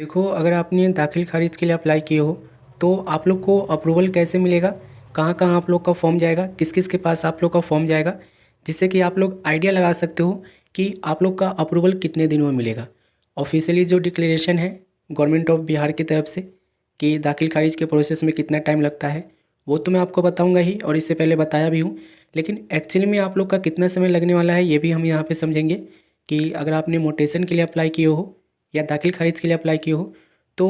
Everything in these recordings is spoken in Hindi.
देखो, अगर आपने दाखिल खारिज के लिए अप्लाई किए हो तो आप लोग को अप्रूवल कैसे मिलेगा, कहाँ कहाँ आप लोग का फॉर्म जाएगा, किस किस के पास आप लोग का फॉर्म जाएगा, जिससे कि आप लोग आइडिया लगा सकते हो कि आप लोग का अप्रूवल कितने दिनों में मिलेगा। ऑफिशियली जो डिक्लेरेशन है गवर्नमेंट ऑफ बिहार की तरफ से कि दाखिल खारिज के प्रोसेस में कितना टाइम लगता है, वो तो मैं आपको बताऊंगा ही और इससे पहले बताया भी हूँ। लेकिन एक्चुअली में आप लोग का कितना समय लगने वाला है ये भी हम यहाँ पे समझेंगे कि अगर आपने मोटेशन के लिए अप्लाई किए हो या दाखिल खारिज के लिए अप्लाई किए हो तो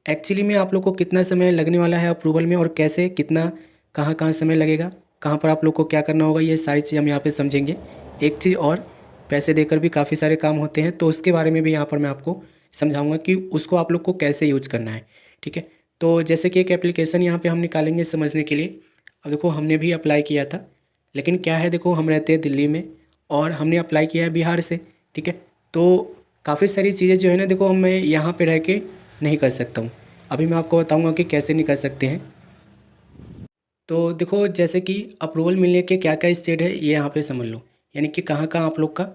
एक्चुअली में आप लोग को कितना समय लगने वाला है अप्रूवल में, और कैसे कितना कहाँ कहाँ समय लगेगा, कहाँ पर आप लोग को क्या करना होगा, ये सारी चीज़ हम यहाँ पे समझेंगे। एक चीज़ और, पैसे देकर भी काफ़ी सारे काम होते हैं तो उसके बारे में भी यहाँ पर मैं आपको समझाऊंगा कि उसको आप लोग को कैसे यूज करना है। ठीक है, तो जैसे कि एक एप्लीकेशन यहाँ पे हम निकालेंगे समझने के लिए। अब देखो, हमने भी अप्लाई किया था, लेकिन क्या है, देखो हम रहते हैं दिल्ली में और हमने अप्लाई किया है बिहार से। ठीक है, तो काफ़ी सारी चीज़ें जो है ना, देखो मैं यहाँ पे रह के नहीं कर सकता हूँ। अभी मैं आपको बताऊँगा कि कैसे नहीं कर सकते हैं। तो देखो, जैसे कि अप्रूवल मिलने के क्या क्या स्टेट है ये यहाँ पे समझ लो, यानी कि कहाँ कहाँ आप लोग का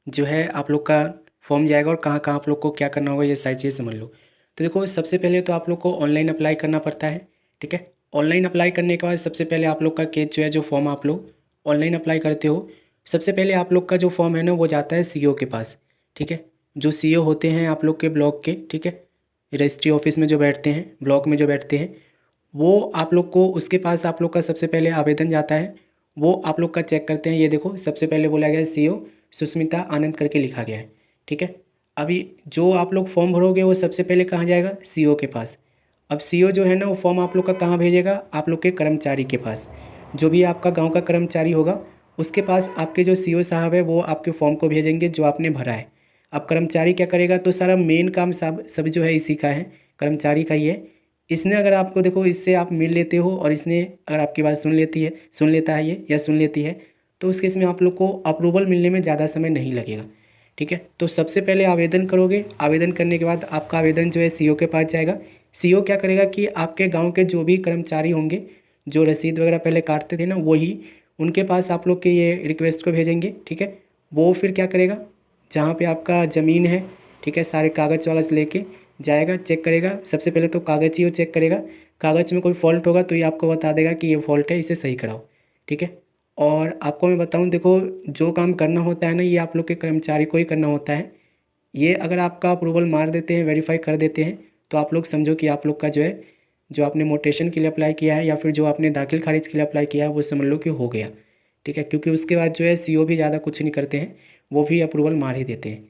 जो है आप लोग का फॉर्म जाएगा और कहाँ कहाँ आप लोग को क्या करना होगा, ये सारी चीज़ें समझ लो। तो देखो, सबसे पहले तो आप लोग को ऑनलाइन अप्लाई करना पड़ता है। ठीक है, ऑनलाइन अप्लाई करने के बाद सबसे पहले आप लोग का केस जो है, जो फॉर्म आप लोग ऑनलाइन अप्लाई करते हो, सबसे पहले आप लोग का जो फॉर्म है ना वो जाता है सीईओ के पास। ठीक है, जो सीईओ होते हैं आप लोग के ब्लॉक के, ठीक है, रजिस्ट्री ऑफिस में जो बैठते हैं, ब्लॉक में जो बैठते हैं, वो आप लोग को उसके पास आप लोग का सबसे पहले आवेदन जाता है। वो आप लोग का चेक करते हैं। ये देखो, सबसे पहले बोला गया है सीईओ सुष्मिता आनंद करके लिखा गया है। ठीक है, अभी जो आप लोग फॉर्म भरोगे वो सबसे पहले कहाँ जाएगा, सीईओ के पास। अब सीईओ जो है ना वो फॉर्म आप लोग का कहाँ भेजेगा, आप लोग के कर्मचारी के पास। जो भी आपका गांव का कर्मचारी होगा उसके पास आपके जो सीईओ साहब है वो आपके फॉर्म को भेजेंगे जो आपने भरा है। अब कर्मचारी क्या करेगा, तो सारा मेन काम सब जो है इसी का है, कर्मचारी का ही है। इसने अगर आपको, देखो इससे आप मिल लेते हो और इसने अगर आपकी बात सुन लेता है ये या सुन लेती है, तो उस केस में आप लोग को अप्रूवल मिलने में ज़्यादा समय नहीं लगेगा। ठीक है, तो सबसे पहले आवेदन करोगे, आवेदन करने के बाद आपका आवेदन जो है सीईओ के पास जाएगा। सीईओ क्या करेगा कि आपके गांव के जो भी कर्मचारी होंगे जो रसीद वगैरह पहले काटते थे ना, वही उनके पास आप लोग के ये रिक्वेस्ट को भेजेंगे। ठीक है, वो फिर क्या करेगा, जहाँ पे आपका ज़मीन है, ठीक है, सारे कागज़ वागज़ लेके जाएगा, चेक करेगा। सबसे पहले तो कागज़ ही वो चेक करेगा, कागज़ में कोई फॉल्ट होगा तो ये आपको बता देगा कि ये फॉल्ट है, इसे सही कराओ। ठीक है, और आपको मैं बताऊं, देखो जो काम करना होता है ना ये आप लोग के कर्मचारी को ही करना होता है। ये अगर आपका अप्रूवल मार देते हैं, वेरीफाई कर देते हैं, तो आप लोग समझो कि आप लोग का जो है, जो आपने मोटेशन के लिए अप्लाई किया है या फिर जो आपने दाखिल खारिज के लिए अप्लाई किया है वो समझ लो कि हो गया। ठीक है, क्योंकि उसके बाद जो है सीईओ भी ज़्यादा कुछ नहीं करते हैं, वो भी अप्रूवल मार ही देते हैं।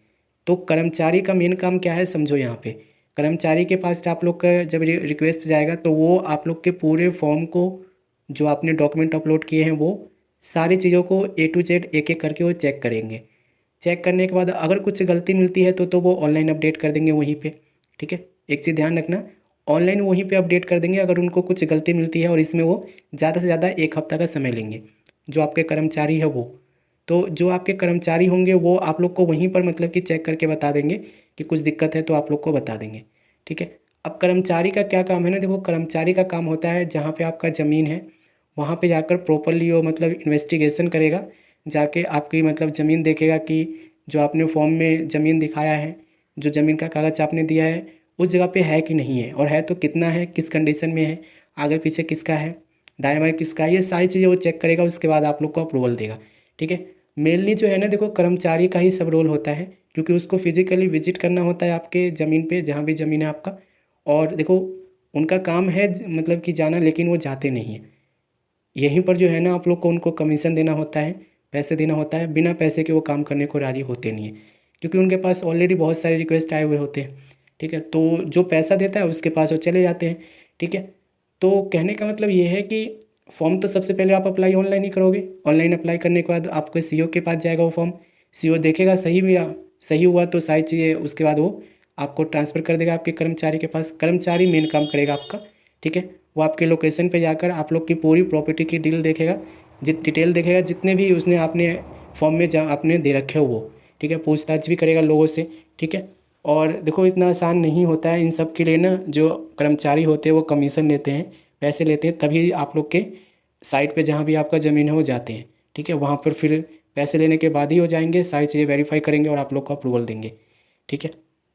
तो कर्मचारी का मेन काम क्या है समझो यहाँ पे। कर्मचारी के पास आप लोग का जब रिक्वेस्ट जाएगा तो वो आप लोग के पूरे फॉर्म को, जो आपने डॉक्यूमेंट अपलोड किए हैं, वो सारी चीज़ों को ए टू जेड एक एक करके वो चेक करेंगे। चेक करने के बाद अगर कुछ गलती मिलती है तो वो ऑनलाइन अपडेट कर देंगे वहीं पे। ठीक है, एक चीज़ ध्यान रखना, ऑनलाइन वहीं पे अपडेट कर देंगे अगर उनको कुछ गलती मिलती है, और इसमें वो ज़्यादा से ज़्यादा एक हफ्ता का समय लेंगे जो आपके कर्मचारी है वो। तो जो आपके कर्मचारी होंगे वो आप लोग को वहीं पर मतलब कि चेक करके बता देंगे कि कुछ दिक्कत है तो आप लोग को बता देंगे। ठीक है, अब कर्मचारी का क्या काम है ना, देखो कर्मचारी का काम होता है जहाँ पे आपका ज़मीन है वहाँ पे जाकर प्रॉपरली वो मतलब इन्वेस्टिगेशन करेगा, जाके आपकी मतलब ज़मीन देखेगा कि जो आपने फॉर्म में ज़मीन दिखाया है, जो ज़मीन का कागज़ आपने दिया है उस जगह पे है कि नहीं है, और है तो कितना है, किस कंडीशन में है, आगे पीछे किसका है, दाएं बाएं किसका है, ये सारी चीज़ें वो चेक करेगा। उसके बाद आप लोग को अप्रूवल देगा। ठीक है, मेनली जो है ना, देखो कर्मचारी का ही सब रोल होता है, क्योंकि उसको फिजिकली विजिट करना होता है आपके ज़मीन पे, जहाँ भी ज़मीन है आपका। और देखो उनका काम है मतलब कि जाना, लेकिन वो जाते नहीं हैं। यहीं पर जो है ना आप लोग को उनको कमीशन देना होता है, पैसे देना होता है। बिना पैसे के वो काम करने को राज़ी होते नहीं है, क्योंकि उनके पास ऑलरेडी बहुत सारे रिक्वेस्ट आए हुए होते हैं। ठीक है, तो जो पैसा देता है उसके पास वो चले जाते हैं। ठीक है, तो कहने का मतलब ये है कि फॉर्म तो सबसे पहले आप अप्लाई ऑनलाइन ही करोगे। ऑनलाइन अप्लाई करने के बाद आपके सीईओ के पास जाएगा वो फॉर्म, सीईओ देखेगा सही भी, सही हुआ तो सारी चीज़ें उसके बाद वो आपको ट्रांसफ़र कर देगा आपके कर्मचारी के पास। कर्मचारी मेन काम करेगा आपका। ठीक है, वो आपके लोकेशन पे जाकर आप लोग की पूरी प्रॉपर्टी की डील देखेगा, डिटेल देखेगा, जितने भी उसने आपने फॉर्म में आपने दे रखे हो वो। ठीक है, पूछताछ भी करेगा लोगों से। ठीक है, और देखो इतना आसान नहीं होता है इन सब के लिए ना, जो कर्मचारी होते हैं वो कमीशन लेते हैं, पैसे लेते हैं, तभी आप लोग के साइट पे जहाँ भी आपका ज़मीन है वो जाते हैं। ठीक है, वहाँ पर फिर पैसे लेने के बाद ही हो जाएंगे, सारी चीज़ें वेरीफाई करेंगे और आप लोग को अप्रूवल देंगे। ठीक है,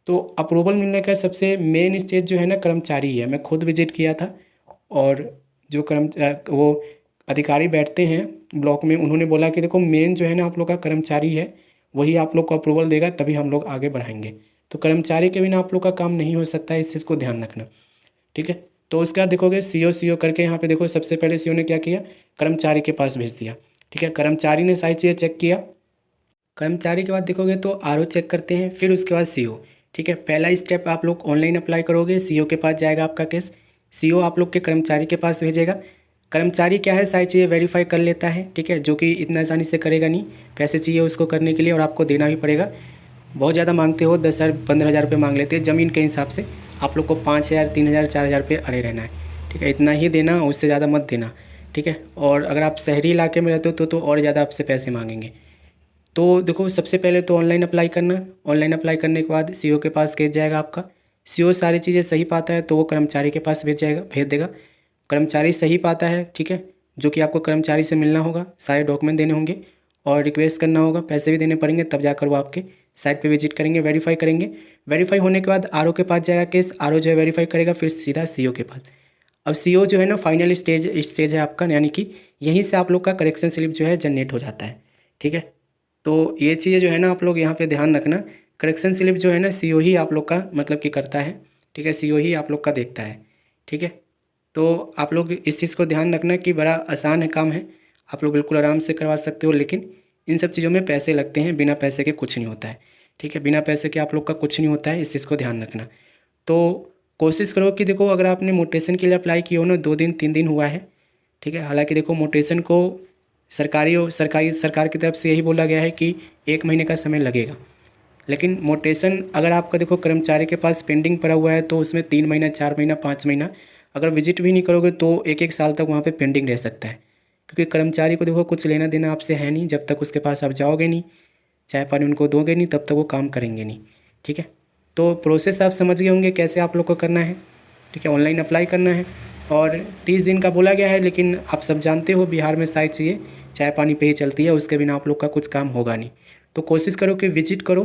तो अप्रूवल मिलने का सबसे मेन स्टेज जो है ना कर्मचारी है। मैं खुद विजिट किया था और जो वो अधिकारी बैठते हैं ब्लॉक में, उन्होंने बोला कि देखो मेन जो है ना आप लोग का कर्मचारी है, वही आप लोग को अप्रूवल देगा, तभी हम लोग आगे बढ़ाएंगे। तो कर्मचारी के बिना आप लोग का काम नहीं हो सकता है, इस चीज़ को ध्यान रखना, ठीक है। तो उसके बाद देखोगे सीओ करके यहाँ पे देखो, सबसे पहले सीओ ने क्या किया, कर्मचारी के पास भेज दिया, ठीक है। कर्मचारी ने सारी चीज़ें चेक किया। कर्मचारी के बाद देखोगे तो आरओ चेक करते हैं, फिर उसके बाद सीओ, ठीक है। पहला स्टेप आप लोग ऑनलाइन अप्लाई करोगे, सीओ के पास जाएगा आपका केस, सीओ आप लोग के कर्मचारी के पास भेजेगा। कर्मचारी क्या है, सारी चीज़ें वेरीफाई कर लेता है, ठीक है, जो कि इतना आसानी से करेगा नहीं, पैसे चाहिए उसको करने के लिए और आपको देना भी पड़ेगा। बहुत ज़्यादा मांगते हो, 10,000 15,000 रुपये मांग लेते हैं ज़मीन के हिसाब से। आप लोग को 5,000 3,000 4,000 रुपये अड़े रहना है, ठीक है। इतना ही देना, उससे ज़्यादा मत देना, ठीक है। और अगर आप शहरी इलाके में रहते हो तो और ज़्यादा आपसे पैसे मांगेंगे। तो देखो सबसे पहले तो ऑनलाइन अप्लाई करना। ऑनलाइन अप्लाई करने के बाद सीओ के पास केस जाएगा आपका। सीओ सारी चीज़ें सही पाता है तो वो कर्मचारी के पास भेज देगा। कर्मचारी सही पाता है, ठीक है, जो कि आपको कर्मचारी से मिलना होगा, सारे डॉक्यूमेंट देने होंगे और रिक्वेस्ट करना होगा, पैसे भी देने पड़ेंगे, तब जाकर वो आपके साइट पे विजिट करेंगे, वेरीफाई करेंगे। वेरीफाई होने के बाद आरओ के पास जाएगा केस, आरओ जो है वेरीफाई करेगा, फिर सीधा सीओ के पास। अब सीओ जो है ना फाइनल स्टेज है आपका, यानी कि यहीं से आप लोग का करेक्शन स्लिप जो है जनरेट हो जाता है, ठीक है। तो ये चीज़ें जो है ना आप लोग यहाँ पे ध्यान रखना। करेक्शन स्लिप जो है ना सीओ ही आप लोग का मतलब कि करता है, ठीक है, सीओ ही आप लोग का देखता है, ठीक है। तो आप लोग इस चीज़ को ध्यान रखना कि बड़ा आसान है काम है, आप लोग बिल्कुल आराम से करवा सकते हो, लेकिन इन सब चीज़ों में पैसे लगते हैं, बिना पैसे के कुछ नहीं होता है, ठीक है। बिना पैसे के आप लोग का कुछ नहीं होता है, इस चीज़ को ध्यान रखना। तो कोशिश करो कि देखो अगर आपने मोटेशन के लिए अप्लाई किया हो ना, 2 दिन 3 दिन हुआ है, ठीक है। हालांकि देखो मोटेशन को सरकार की तरफ से यही बोला गया है कि 1 महीने का समय लगेगा, लेकिन मोटेशन अगर आपका देखो कर्मचारी के पास पेंडिंग पड़ा हुआ है तो उसमें 3 महीना 4 महीना 5 महीना अगर विजिट भी नहीं करोगे तो 1 साल तक वहाँ पे पेंडिंग रह सकता है। क्योंकि कर्मचारी को देखो कुछ लेना देना आपसे है नहीं, जब तक उसके पास आप जाओगे नहीं, चाय पानी उनको दोगे नहीं, तब तक वो काम करेंगे नहीं, ठीक है। तो प्रोसेस आप समझ गए होंगे कैसे आप लोग को करना है, ठीक है। ऑनलाइन अप्लाई करना है और 30 दिन का बोला गया है, लेकिन आप सब जानते हो बिहार में शायद चाहिए चाय पानी पे ही चलती है, उसके बिना आप लोग का कुछ काम होगा नहीं। तो कोशिश करो कि विजिट करो,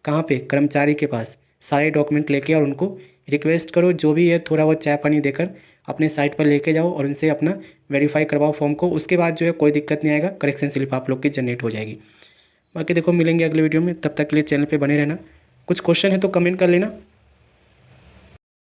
कहाँ पे, कर्मचारी के पास, सारे डॉक्यूमेंट लेके और उनको रिक्वेस्ट करो, जो भी है थोड़ा बहुत चाय पानी देकर अपने साइट पर लेके जाओ और उनसे अपना वेरीफाई करवाओ फॉर्म को। उसके बाद जो है कोई दिक्कत नहीं आएगा, करेक्शन स्लिप आप लोग की जनरेट हो जाएगी। बाकी देखो मिलेंगे अगले वीडियो में, तब तक के लिए चैनल पे बने रहना। कुछ क्वेश्चन है तो कमेंट कर लेना।